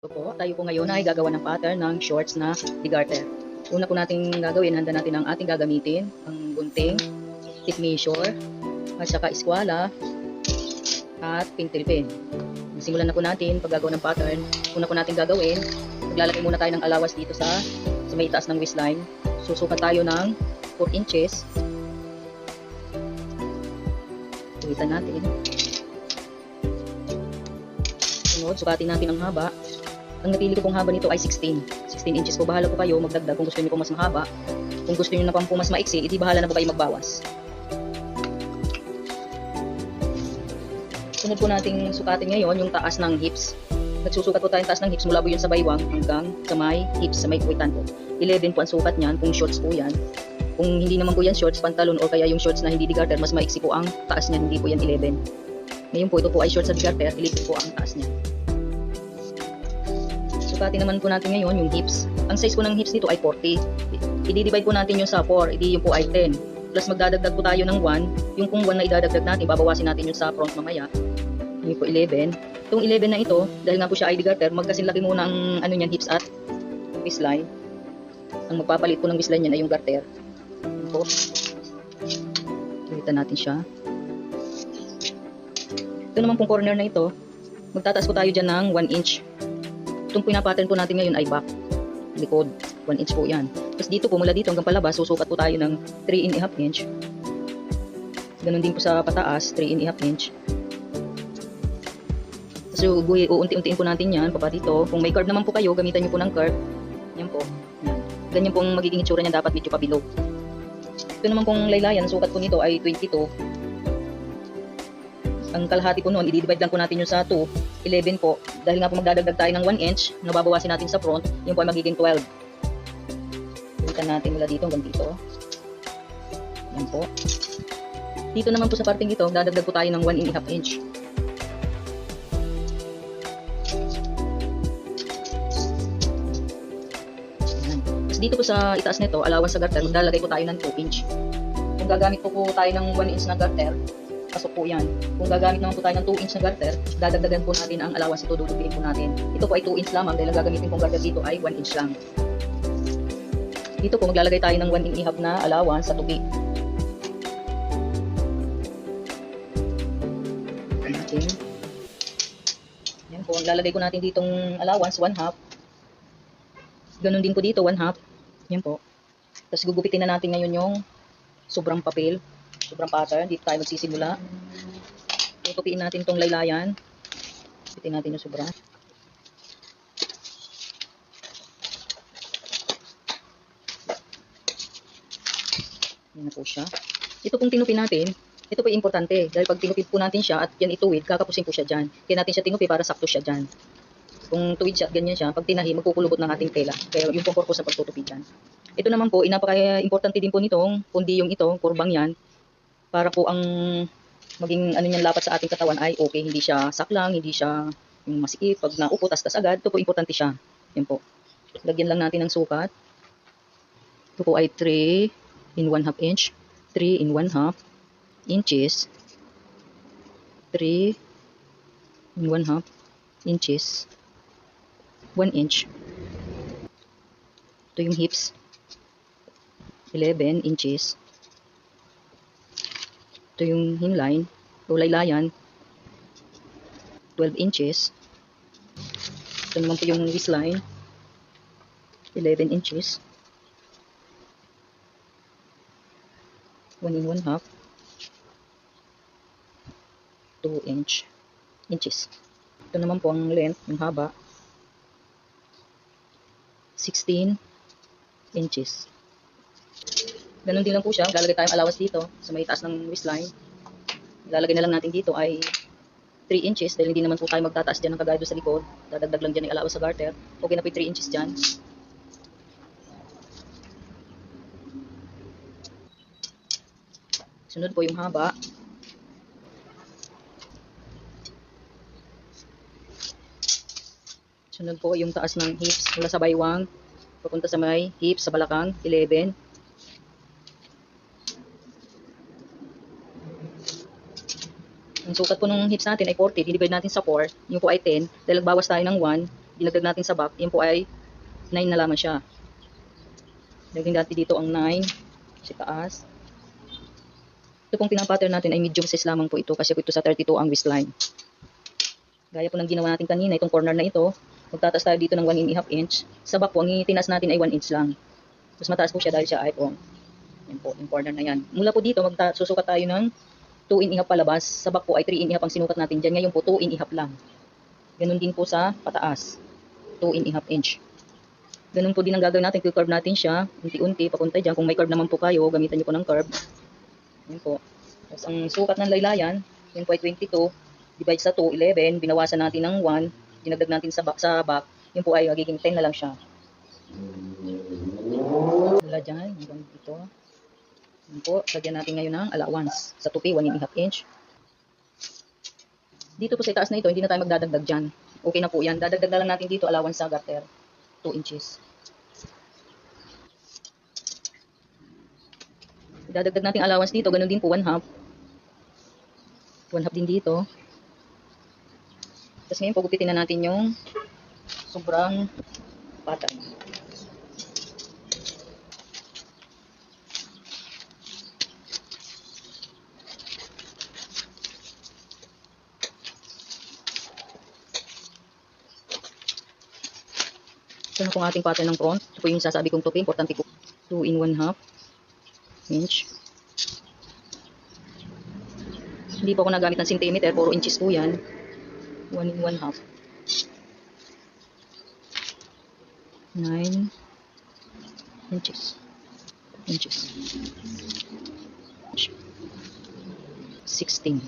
Tayo po ngayon ay gagawa ng pattern ng shorts na de-garter. Una po nating gagawin, handa natin ang ating gagamitin, ang gunting, tape measure, at saka eskwala, at pintel pen. Simulan na po natin paggagawa ng pattern. Una po nating gagawin, maglalagay muna tayo ng alawas dito sa may taas ng waistline. Susukat tayo ng 4 inches. Tuwitan natin. Sunod, sukatin natin ang haba. Ang napili ko pong haba nito ay 16 inches po. Bahala po kayo magdagdag kung gusto niyo po mas mahaba. Kung gusto niyo na po mas maiksi, edi bahala na po kayo magbawas. Sunod po nating sukatin ngayon yung taas ng hips. Nagsusukat po tayo taas ng hips mula po yun sa baywang hanggang sa may hips, sa may kuwitan po. 11 po ang sukat niyan kung shorts po yan. Kung hindi naman po yan shorts, pantalon o kaya yung shorts na hindi de-garter, mas maiksi po ang taas niyan, hindi po yan 11. Ngayon po ito po ay shorts na de-garter, 11 po ang taas niyan. Sukatin naman po natin ngayon yung hips. Ang size po ng hips nito ay 40. I-divide po natin yung sa 4, edi yung po ay 10. Plus magdadagdag po tayo ng 1. Yung pong 1 na idadagdag natin, babawasin natin yung sa front mamaya. Yung po 11. Itong 11 na ito, dahil nga po siya ay de-garter, magkasinlaki muna ang ano niyan, hips at waistline. Ang magpapalit po ng waistline niyan ay yung garter. Yan po. Tulitan natin siya. Ito naman pong corner na ito, magtataas po tayo dyan ng 1 inch. Itong pinapattern po natin ngayon ay back, likod, 1 inch po yan. Tapos dito po, mula dito hanggang palabas, susukat po tayo ng 3.5 inch. Ganon din po sa pataas, 3.5 inch. So, uunti-untiin po natin yan, papa dito. Kung may curve naman po kayo, gamitan nyo po ng curve. Yan po. Yan. Ganyan pong magiging itsura niya, dapat medyo pabilog. Ito naman pong laylayan, sukat po nito ay 22. Ang kalahati po noon, i-divide lang po natin yung sa 2, 11 po. Dahil nga po magdadagdag tayo ng 1 inch, nababawasin natin sa front, yun po ay magiging 12. Tulitan natin mula dito hanggang dito. Yan po. Dito naman po sa parting ito, dadagdag po tayo ng 1.5 inch. Yan. Tapos dito po sa itaas nito, allowance sa garter, maglalagay po tayo ng 2 inch. Kung gagamit po tayo ng 1 inch na garter, pasok po yan. Kung gagamit naman po tayo ng 2 inch na garter, dadagdagan po natin ang allowance ito, dudupiin po natin. Ito po ay 2 inch lamang dahil ang gagamitin pong garter dito ay 1 inch lang. Dito po maglalagay tayo ng 1.5 na allowance sa tupi. Okay. Yan po, maglalagay ko natin ditong allowance 1/2. Ganun din po dito 1/2. Yan po. Tapos gugupitin na natin ngayon yung sobrang papel. Sobrang pattern, dito tayo magsisimula. Tutupiin natin itong laylayan. Tupiin natin yung sobra. Yan na po siya. Ito pong tinupi natin, ito po importante. Dahil pag tinupid po natin siya at yan ituwid, kakapusin po siya dyan. Kaya natin siya tinupi para sakto siya dyan. Kung tuwid siya at ganyan siya, pag tinahi, magkukulubot ng ating tela. Kaya yung pong purpose na pagtutupi dyan. Ito naman po, napaka-importante din po nitong kundi yung ito, kurbang yan. Para po ang maging ano niyan lapat sa ating katawan ay okay, hindi siya saklang, hindi siya yung masikip, pag naupo tas agad, ito po importante siya. Yan po. Lagyan lang natin ng sukat. Ito po ay 3.5 inch, 3.5 inches, 3.5 inches, 1 inch. Ito yung hips, 11 inches. Ito yung hinline, o laylayan, 12 inches. Ito naman po yung waistline, 11 inches. 1.5, 2 inches. Ito naman po ang length, yung haba, 16 inches. Ganon din lang po siya. Lalagay tayong allowance dito sa may taas ng waistline. Lalagay na lang natin dito ay 3 inches dahil hindi naman po tayo magtataas dyan ng kagaya sa likod. Dadagdag lang dyan yung allowance sa garter. Okay na po yung 3 inches dyan. Sunod po yung haba. Sunod po yung taas ng hips mula sa baywang papunta sa may hips sa balakang, 11. Ang sukat po ng hips natin ay 40, dinivide natin sa 4, yung po ay 10, dahil bawas tayo ng 1, dinagdag natin sa back, yan po ay 9 na lamang siya. Dagdag natin dito ang 9 sa taas. Ito pong pinapattern natin ay medium size lamang po ito kasi po ito sa 32 ang waistline. Gaya po ng ginawa natin kanina, itong corner na ito, magtataas tayo dito ng 1.5 inch. Sa back po, ang itinaas natin ay 1 inch lang. Mas mataas po siya dahil siya ay po. Yan po, yung corner na yan. Mula po dito, susukat tayo ng 2.5 palabas. Sa back po ay 3.5 ang sinukat natin dyan. Ngayon po, 2.5 lang. Ganun din po sa pataas. 2.5 inch. Ganun po din ang gagawin natin. Curve natin siya. Unti-unti, papunta dyan. Kung may curve naman po kayo, gamitan nyo po ng curve. Yan po. Tapos ang sukat ng laylayan, yun po ay 22. Divide sa 2, 11. Binawasan natin ng 1. Dinagdag natin sa back. Yun po ay magiging 10 na lang siya. Wala dyan. Hanggang dito. Yan po. Lagyan natin ngayon ng allowance. Sa tupi, 1.5 inch. Dito po sa itaas na ito, hindi na tayo magdadagdag dyan. Okay na po yan. Dadagdag na lang natin dito allowance sa garter. 2 inches. Dadagdag natin allowance dito. Ganun din po 1/2. 1/2 din dito. Tapos ngayon, pagupitin na natin yung sobrang pattern. Ito na po ang ating pattern ng front. Ito po yung sasabi kong tupi. Importante po. 2 in 1/2 inch. Hindi po ako nagamit ng centimeter. Puro inches po yan. 1 in 1/2. 9 inches. 16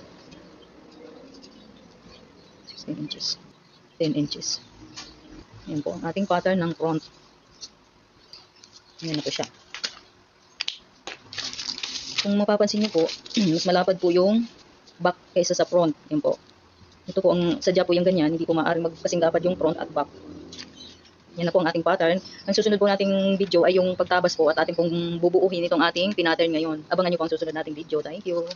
inches. 10 inches. Yan po ang ating pattern ng front. Yan na po siya. Kung mapapansin niyo po, mas malapad po yung back kaysa sa front. Yan po. Ito po ang sadya po yung ganyan. Hindi po maaaring magkasing dapat yung front at back. Yan na po ang ating pattern. Ang susunod po nating video ay yung pagtabas po at ating pong bubuuhin itong ating pinattern ngayon. Abangan niyo po ang susunod nating video. Thank you.